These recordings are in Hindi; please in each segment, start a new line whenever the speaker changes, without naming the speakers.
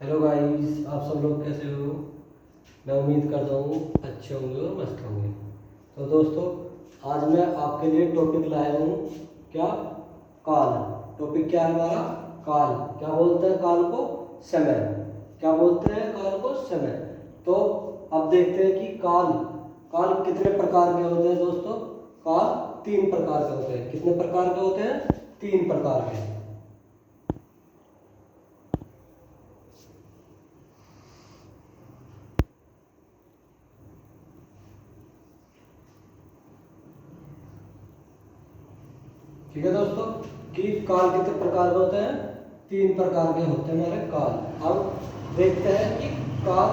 हेलो गाइस, आप सब लोग कैसे हो। मैं उम्मीद करता हूँ अच्छे होंगे और मस्त होंगे। तो दोस्तों, आज मैं आपके लिए टॉपिक लाया हूँ। क्या? काल। टॉपिक क्या है हमारा? काल। क्या बोलते हैं काल को? समय। क्या बोलते हैं काल को? समय। तो अब देखते हैं कि काल काल कितने प्रकार के होते हैं दोस्तों। काल 3 प्रकार के होते हैं। कितने प्रकार के होते हैं? 3 प्रकार के। ठीक है दोस्तों, कि काल कितने प्रकार के होते हैं? 3 प्रकार के होते हैं हमारे काल। अब देखते हैं कि काल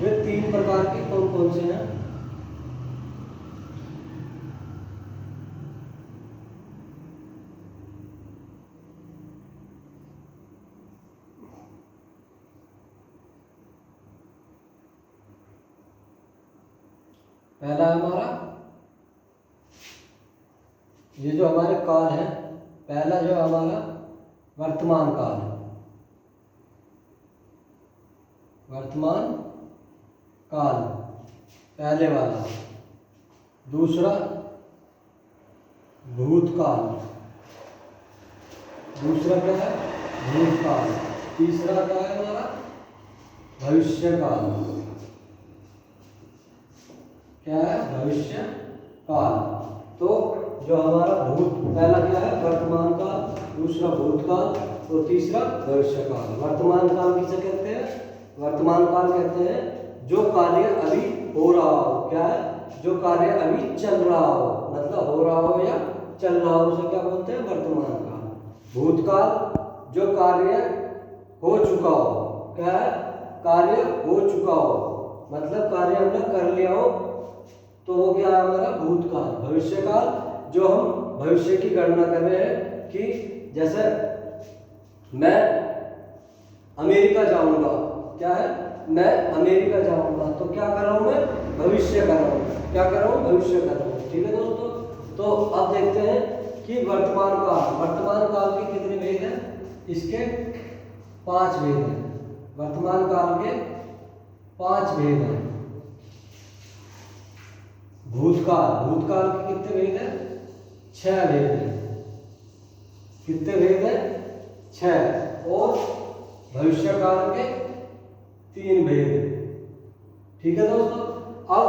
वे 3 प्रकार के कौन कौन से हैं। पहला है हमारा, ये जो हमारे काल है, पहला जो हमारा वर्तमान काल है। वर्तमान काल पहले वाला। दूसरा भूतकाल। दूसरा क्या है? भूतकाल। तीसरा क्या है हमारा? भविष्यकाल। क्या है? भविष्य काल। तो जो हमारा पहला क्या है? वर्तमान काल। दूसरा भूतकाल और तीसरा भविष्य काल। वर्तमान काल किसे कहते हैं? वर्तमान काल कहते हैं जो कार्य अभी हो रहा हो। क्या है? जो कार्य अभी चल रहा हो, मतलब हो रहा हो या चल रहा हो, उसे क्या बोलते हैं? वर्तमान काल। भूतकाल जो कार्य हो चुका हो। क्या है? कार्य हो चुका हो, मतलब कार्य हमने कर लिया हो, तो वो क्या है हमारा? भूतकाल। भविष्यकाल जो हम भविष्य की गणना कर रहे हैं, कि जैसे मैं अमेरिका जाऊंगा। क्या है? मैं अमेरिका जाऊंगा, तो क्या कर रहा हूं मैं? भविष्य कर रहा हूं। क्या कर रहा हूं? भविष्य कर रहा हूं। ठीक है दोस्तों, तो अब देखते हैं कि वर्तमान काल। वर्तमान काल के कितने भेद हैं? इसके 5 भेद हैं। वर्तमान काल के 5 भेद हैं। भूतकाल भूतकाल के कितने भेद हैं? 6 भेद हैं। कितने भेद हैं? 6। और भविष्यकाल के 3 भेद हैं। ठीक है दोस्तों, अब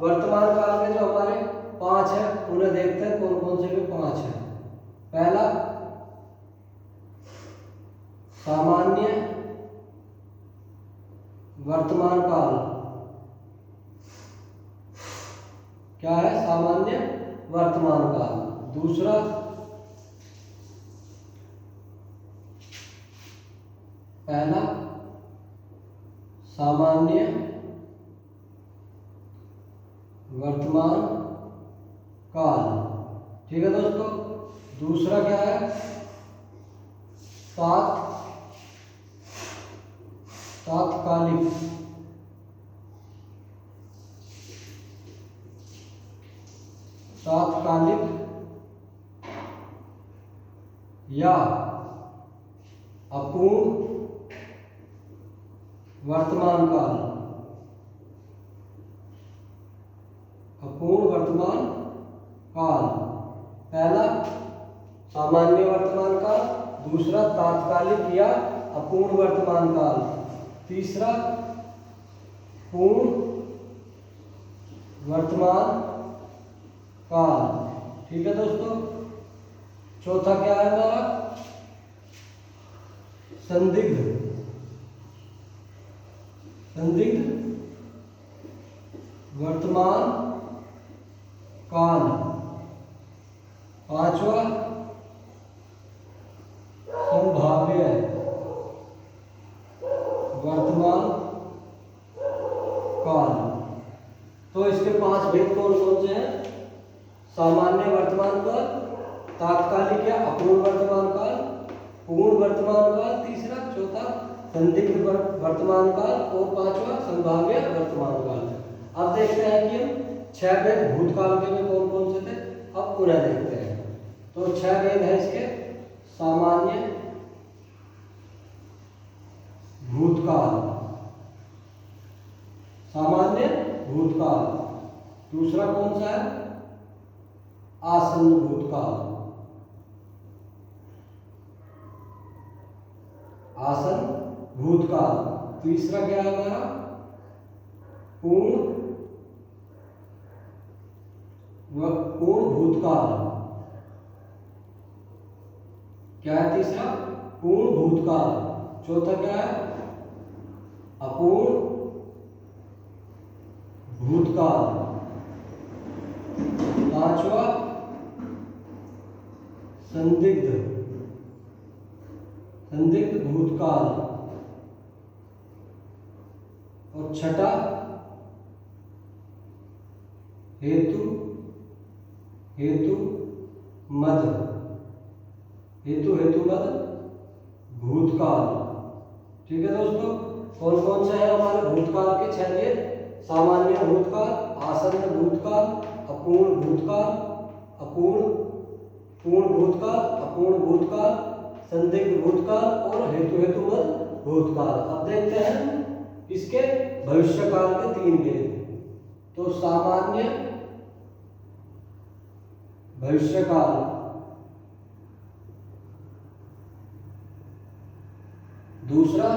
वर्तमान काल के जो हमारे 5 हैं, उन्हें देखते हैं कौन कौन से भी 5 हैं। पहला सामान्य वर्तमान काल। क्या है? सामान्य वर्तमान काल। दूसरा पहला सामान्य वर्तमान काल। ठीक है दोस्तों, दूसरा क्या है? तात्कालिक या अपूर्ण वर्तमान काल। अपूर्ण वर्तमान काल। पहला सामान्य वर्तमान काल, दूसरा तात्कालिक या अपूर्ण वर्तमान काल, तीसरा पूर्ण वर्तमान काल। ठीक है दोस्तों, चौथा क्या है हमारा? संदिग्ध वर्तमान काल। पांचवा संभाव्य वर्तमान काल। तो इसके 5 भेद कौन कौन से हैं? सामान्य वर्तमान काल, तात्कालिक या अपूर्ण वर्तमान काल, पूर्ण वर्तमान काल, तीसरा, चौथा संदिग्ध वर्तमान काल और 5वां संभाव्य वर्तमान काल। अब देखते हैं कि हम 6 भेद भूतकाल के में कौन कौन से थे, अब उन्हें देखते हैं। तो 6 भेद है इसके। सामान्य भूतकाल, भूतकाल, सामान्य भूतकाल। दूसरा कौन सा है? आसन्न भूतकाल, आसन्न भूतकाल। तीसरा क्या है हमारा? पूर्ण भूतकाल। क्या है तीसरा? पूर्ण भूतकाल। चौथा क्या है? अपूर्ण भूतकाल। पांचवा संदिग्ध भूतकाल। और छठा हेतु मद भूतकाल। ठीक है दोस्तों, कौन कौन से हैं हमारे भूतकाल के 6 भेद? सामान्य भूतकाल, आसन्न भूतकाल, अपूर्ण भूतकाल, पूर्ण भूतकाल, अपूर्ण भूतकाल, संदिग्ध भूतकाल और हेतुमद भूतकाल। अब देखते हैं इसके भविष्यकाल के 3 भेद। तो सामान्य भविष्यकाल, दूसरा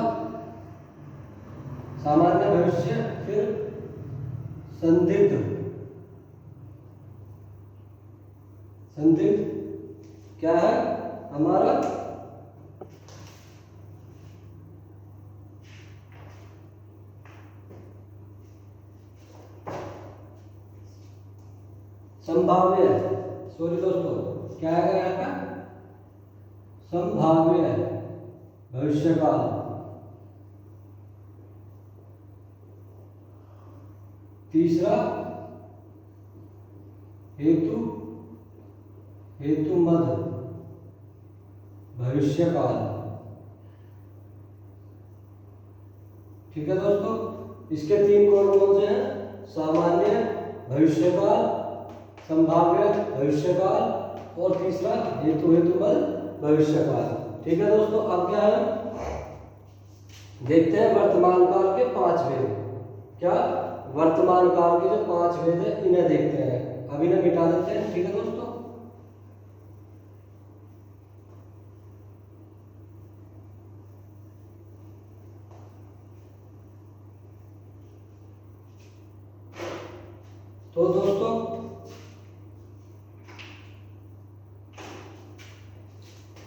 सामान्य भविष्य, फिर संदिग्ध क्या है हमारा? संभाव्य, सॉरी दोस्तों, क्या है यहाँ का? संभाव्य भविष्यकाल। तीसरा हेतुमद भविष्यकाल। ठीक है दोस्तों, इसके 3 कौन से हैं? सामान्य भविष्यकाल, संभाव्य भविष्यकाल और तीसरा हेतुमद भविष्यकाल। ठीक है दोस्तों, अब क्या है? देखते हैं वर्तमान काल के 5 भेद। क्या? वर्तमान काल के जो 5 भेद है इन्हें देखते हैं। अभी इन्हें मिटा देते हैं। ठीक है दोस्तों, तो दोस्तों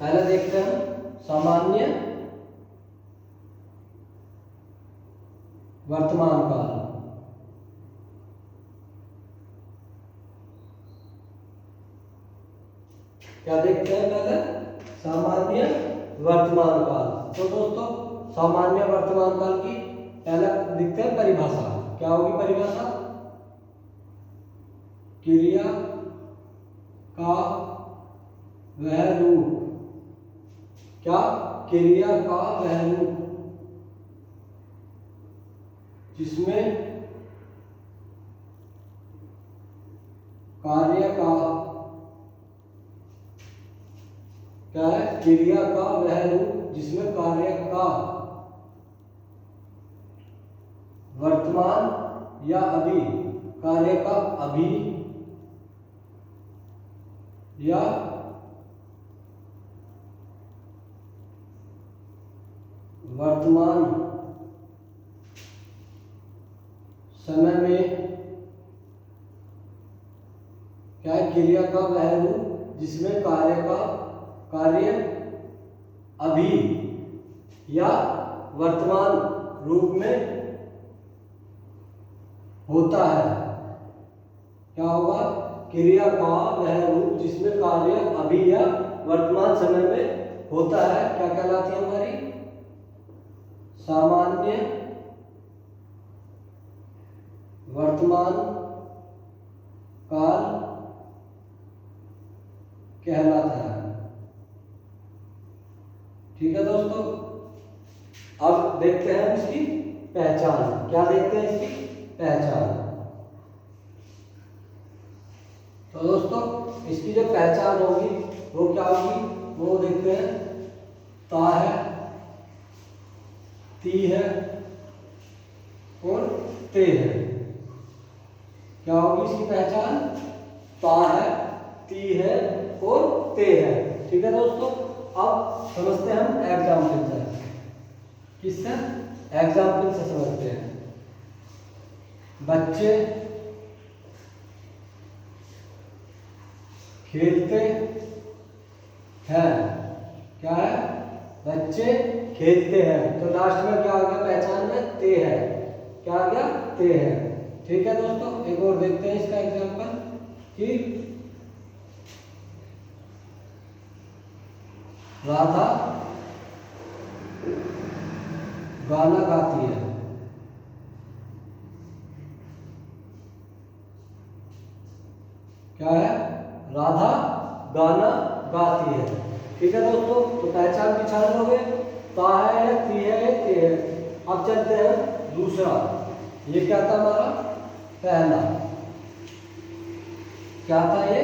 पहले देखते हैं सामान्य वर्तमान काल। क्या देखते हैं पहले? सामान्य वर्तमान काल। तो दोस्तों सामान्य वर्तमान काल की पहले देखते हैं परिभाषा। क्या होगी परिभाषा? क्रिया का वह रूप। क्या? क्रिया का वह रूप जिसमें कार्य का, क्या है? क्रिया का वह रूप जिसमें कार्य का वर्तमान या अभी, कार्य का अभी या वर्तमान समय में, क्या है? क्रिया का वह रूप जिसमें कार्य अभी या वर्तमान रूप में होता है। क्या होगा? क्रिया का वह रूप जिसमें कार्य अभी या वर्तमान समय में होता है। क्या कहलाती है हमारी? सामान्य वर्तमान काल कहलाता है। ठीक है दोस्तों, अब देखते हैं इसकी पहचान। क्या देखते हैं इसकी पहचान? तो दोस्तों इसकी जो पहचान होगी वो क्या होगी? वो देखते हैं। ता है ती है और ते है। क्या होगी इसकी पहचान? ता है, ती है और ते है। ठीक है दोस्तों, अब समझते हैं हम एग्जाम्पल से। किससे? एग्जाम्पल से समझते हैं। बच्चे खेलते हैं। क्या है? बच्चे खेलते हैं। तो लास्ट में क्या आ गया पहचान में? ते है। क्या आ गया? ते है। ठीक है दोस्तों, एक और देखते हैं इसका एग्जांपल कि राधा गाना गाती है। क्या है? राधा गाना गाती है। ठीक है दोस्तों, तो पहचान की छान लोगे, ता है, ती है, ते है। अब चलते हैं दूसरा। ये क्या था हमारा? पहला। क्या था ये?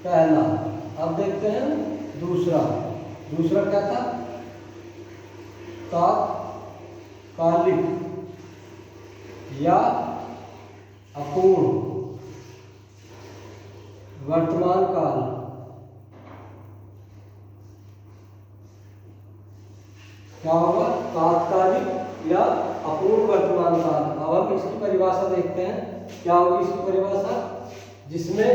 पहला। अब देखते हैं दूसरा। दूसरा क्या था? तात्कालिक या अपूर्ण वर्तमान काल। क्या होगा? तात्कालिक या अपूर्ण वर्तमान काल। अब हम इसकी परिभाषा देखते हैं। क्या होगी इसकी परिभाषा? जिसमें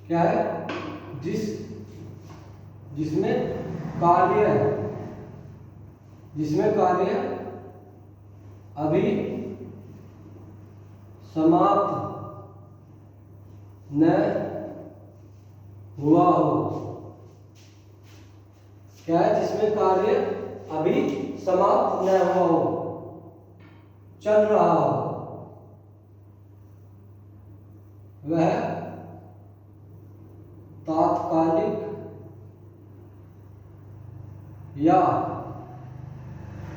क्या है? जिसमें कार्य अभी समाप्त न हुआ हो। क्या है? जिसमें कार्य अभी समाप्त न हुआ हो, चल रहा हो, वह तात्कालिक या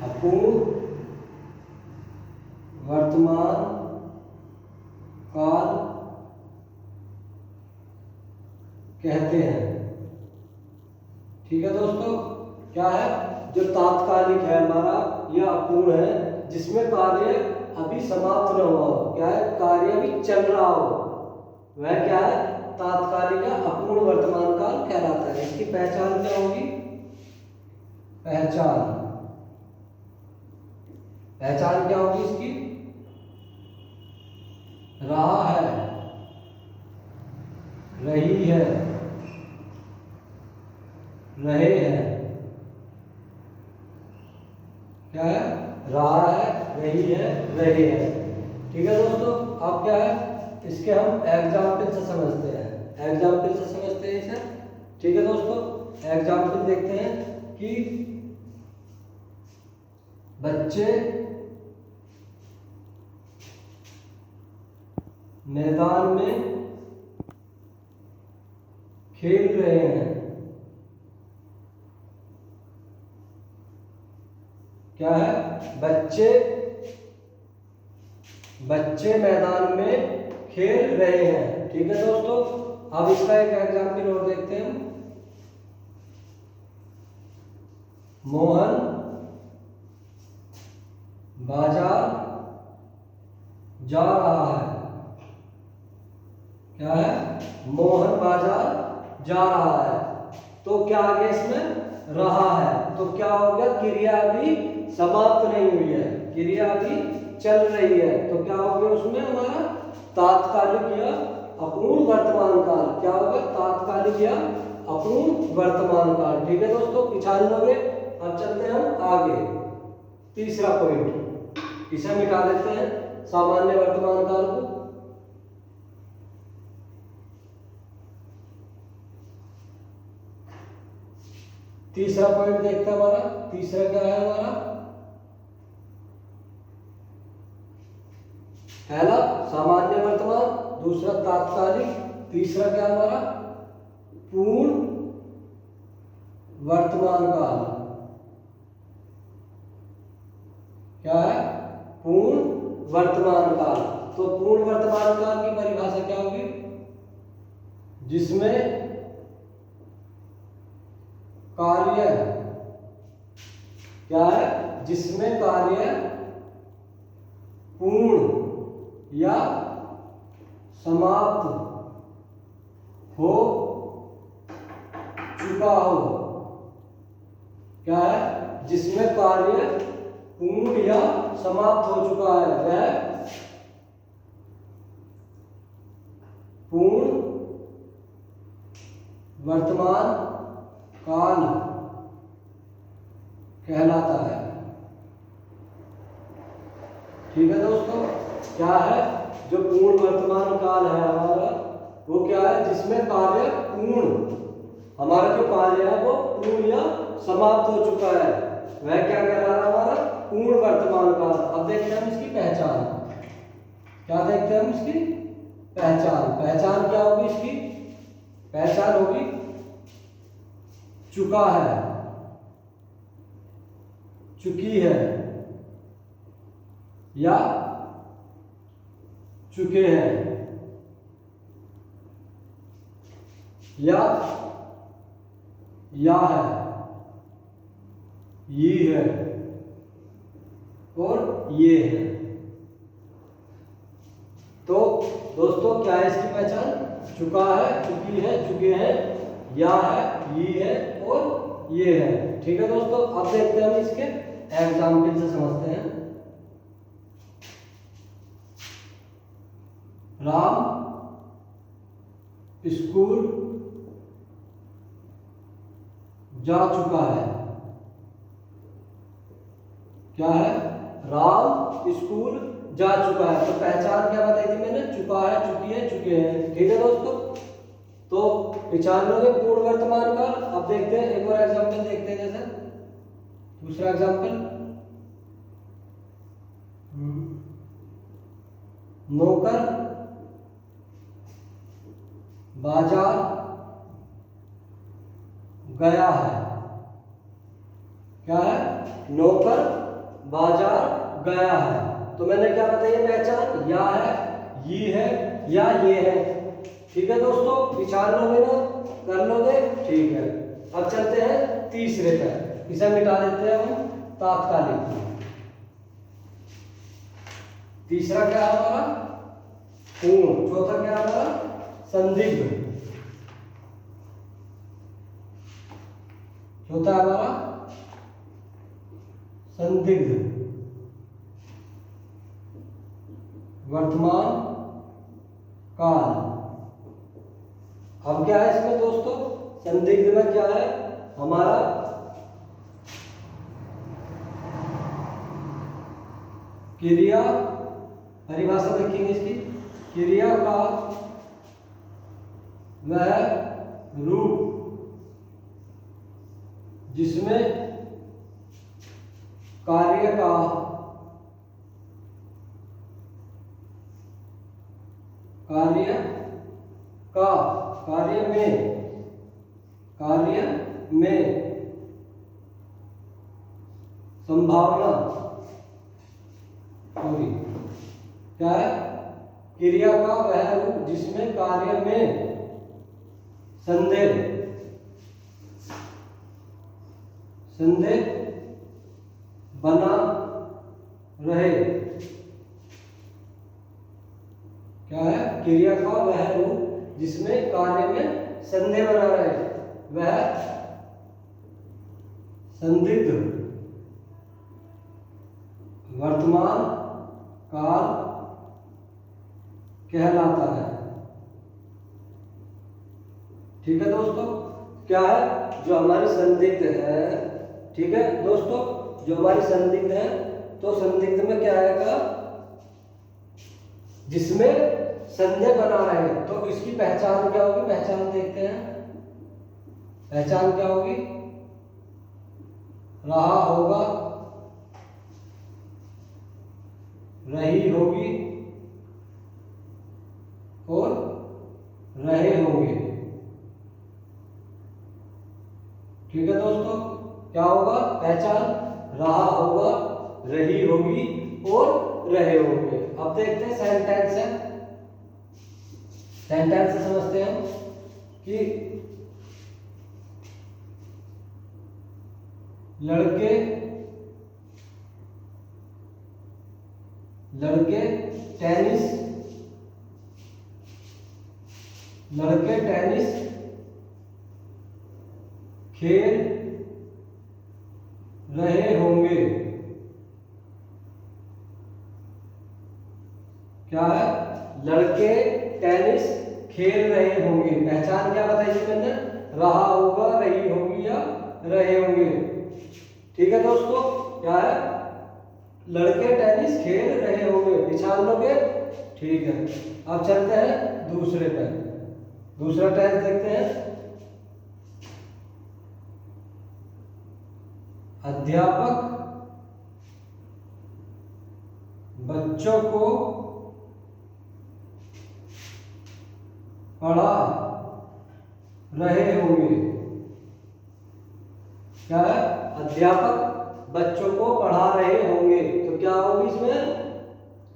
अपूर्ण वर्तमान काल कहते हैं। ठीक है दोस्तों, क्या है? जो तात्कालिक है हमारा या अपूर्ण है, जिसमें कार्य अभी समाप्त न हुआ हो। क्या है? कार्य अभी चल रहा हो, वह क्या है? तात्कालिक या अपूर्ण वर्तमान काल कहलाता है। इसकी पहचान क्या होगी? पहचान क्या होगी इसकी? रहा है, रही है, रहे हैं। क्या है? रहा है, रही है, रहे हैं। ठीक है दोस्तों, अब क्या है? इसके हम एग्जाम्पल से समझते हैं। इसे। ठीक है दोस्तों, एग्जाम्पल देखते हैं कि बच्चे मैदान में खेल रहे हैं। क्या है? बच्चे मैदान में खेल रहे हैं। ठीक है दोस्तों, अब इसका एक एग्जाम्पल और देखते हैं। मोहन बाजार जा रहा है। क्या है? मोहन बाजार जा रहा है। तो क्या आ गया इसमें? रहा है। तो क्या हो गया? क्रिया अभी समाप्त नहीं हुई है, क्रिया अभी चल रही है। तो क्या हो गया उसमें हमारा? तात्कालिक या अपूर्ण वर्तमान काल। क्या होगा? तात्कालिक या अपूर्ण वर्तमान काल। ठीक है दोस्तों, पिछाड़ लोगे। अब चलते हैं हम आगे। तीसरा पॉइंट, इसे मिटा देते हैं, सामान्य वर्तमान काल को। तीसरा पॉइंट देखते हैं हमारा। तीसरा क्या है हमारा? पहला सामान्य वर्तमान, दूसरा तात्कालिक, तीसरा क्या हमारा? पूर्ण वर्तमान काल। क्या है? पूर्ण वर्तमान काल। तो पूर्ण वर्तमान काल की परिभाषा क्या होगी? जिसमें कार्य क्या है? जिसमें कार्य पूर्ण या समाप्त हो चुका हो। क्या है? जिसमें कार्य पूर्ण या समाप्त हो चुका है वह पूर्ण वर्तमान काल कहलाता है। ठीक है दोस्तों, क्या है जो पूर्ण वर्तमान काल है हमारा, वो क्या है? जिसमें कार्य पूर्ण, हमारा जो कार्य है वो पूर्ण या समाप्त हो चुका है, वह क्या कहला रहा है? हमारा पूर्ण वर्तमान काल। अब देखते हैं हम इसकी पहचान। क्या देखते हैं हम इसकी पहचान? पहचान क्या होगी इसकी? पहचान होगी चुका है, चुकी है या चुके हैं या है, ये है और ये है। तो दोस्तों क्या है इसकी पहचान? चुका है, चुकी है, चुके हैं, या है, ये है और ये है। ठीक है दोस्तों, अब देखते हैं हम इसके एग्जाम्पल से समझते हैं। राम स्कूल जा चुका है। क्या है? राम स्कूल जा चुका है। तो पहचान क्या बताई थी मैंने? चुका है, चुकी है, चुके हैं। ठीक है दोस्तों, तो पहचान लोगे पूर्ण वर्तमान काल। अब देखते हैं एक और एग्जांपल देखते हैं। जैसे दूसरा एग्जांपल, नौकर बाजार गया है। क्या है? नौकर बाजार गया है। तो मैंने क्या बताई पहचान? या है, ये है या ये है। ठीक है दोस्तों, विचार लोगे ना, कर लोगे? ठीक है। अब चलते हैं तीसरे पे, इसे मिटा देते हैं हम तात्कालिक। तीसरा क्या है हमारा? पूर्ण। चौथा क्या है हमारा? संदिग्ध। चौथा हमारा संदिग्ध वर्तमान काल। अब क्या है इसमें दोस्तों? संदिग्ध में क्या है हमारा? क्रिया, परिभाषा देखेंगे इसकी। क्रिया का वह रूप जिसमें कार्य का कार्य में संभावना होगी। क्या है? क्रिया का वह रूप जिसमें कार्य में संदेह बना रहे। क्या है? क्रिया का वह रूप जिसमें कार्य में संदेह बना रहे, वह संदिग्ध वर्तमान काल कहलाता है। ठीक है दोस्तों, क्या है? जो हमारी संदिग्ध है, ठीक है दोस्तों, जो हमारी संदिग्ध है, तो संदिग्ध में क्या आएगा? जिसमें संदेह बना रहे। तो इसकी पहचान क्या होगी? पहचान देखते हैं। पहचान क्या होगी? रहा होगा, रही होगी और रहे होंगे। ठीक है दोस्तों, क्या होगा? पहचान रहा होगा, रही होगी और रहे होंगे। अब देखते हैं सेंटेंस है, सेंटेंस से समझते हैं हम कि लड़के टेनिस खेल रहे होंगे। क्या है? लड़के टेनिस खेल रहे होंगे। पहचान क्या बताई थी मैंने? रहा होगा, रही होगी या रहे होंगे। ठीक है दोस्तों, क्या है? लड़के टेनिस खेल रहे होंगे, पहचान लोगे? ठीक है। अब चलते हैं दूसरे पे, दूसरा टेंस देखते हैं। अध्यापक बच्चों को पढ़ा रहे होंगे। क्या है? अध्यापक बच्चों को पढ़ा रहे होंगे। तो क्या होगी इसमें?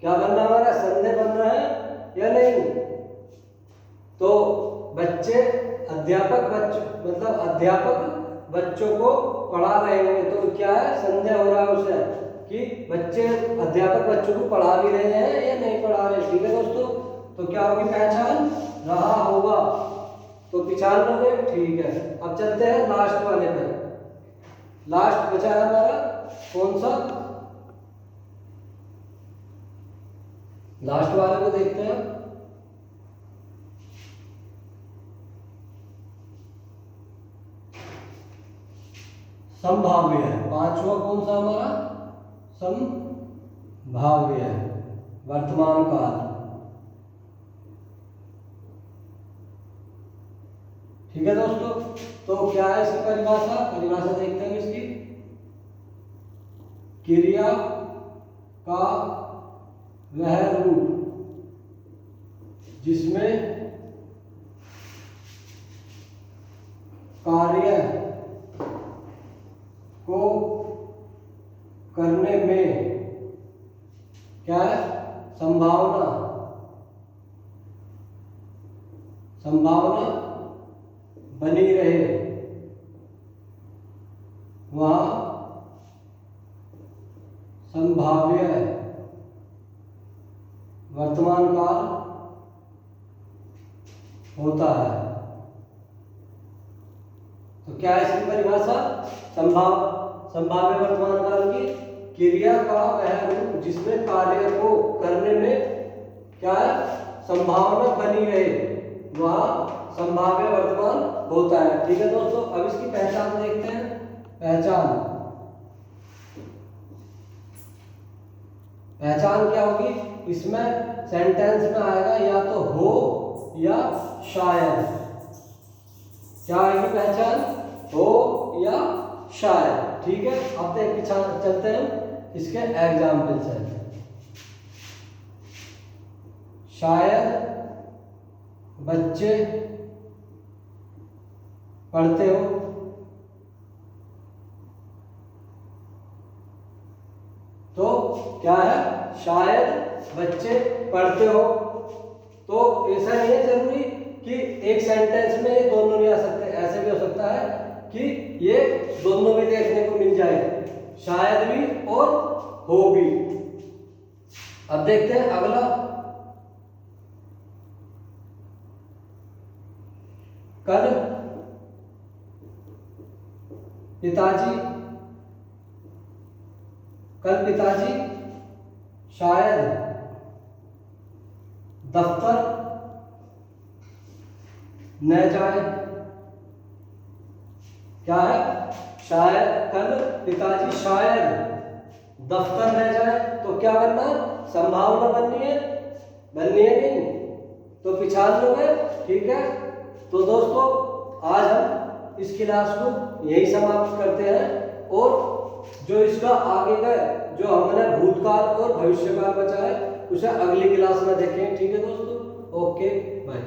क्या बनना हमारा? संदेह बन रहा है या नहीं? तो बच्चे अध्यापक बच्चों को पढ़ा रहे होंगे। तो क्या है? संदेह हो रहा है उसे कि बच्चे अध्यापक बच्चों को पढ़ा भी रहे हैं या नहीं पढ़ा रहे। ठीक है दोस्तों, तो क्या होगी पहचान? रहा होगा। तो पहचान लोगे? ठीक है। अब चलते हैं लास्ट वाले पे। लास्ट बचा है हमारा कौन सा? लास्ट वाले को देखते हैं। संभाव्य है। पांचवा कौन सा हमारा? संभाव्य है, वर्तमान काल। ठीक है दोस्तों, तो क्या है इसकी परिभाषा? परिभाषा देखते हैं इसकी। क्रिया का वह रूप जिसमें कार्य को करने में क्या है? संभावना बनी रहे, वह संभाव्य वर्तमान काल होता है। तो क्या है इसकी परिभाषा? संभाव्य वर्तमान काल की क्रिया का वह रूप जिसमें कार्य को करने में क्या है? संभावना बनी रहे, वह संभाव्य वर्तमान होता है। ठीक है दोस्तों, अब इसकी पहचान देखते हैं। पहचान क्या होगी? इसमें सेंटेंस में आएगा या तो हो या शायद। क्या आएगी पहचान? हो या शायद। ठीक है, अब देख चलते हैं इसके एग्जाम्पल से। शायद बच्चे पढ़ते हो, तो क्या है? शायद बच्चे पढ़ते हो। तो ऐसा नहीं है जरूरी कि एक सेंटेंस में ये दोनों नहीं आ सकते, ऐसे भी हो सकता है कि ये दोनों भी देखने को मिल जाए, शायद भी और हो भी। अब देखते हैं अगला। कल पिताजी शायद दफ्तर न जाए। क्या है? शायद कल पिताजी शायद दफ्तर न जाए। तो क्या बनना? संभावना बननी है नहीं? तो पहचान लोगे। ठीक है, तो दोस्तों आज हम इस क्लास को यही समाप्त करते हैं, और जो इसका आगे का जो हमने भूतकाल और भविष्यकाल बचा है उसे अगली क्लास में देखें। ठीक है दोस्तों, ओके बाय।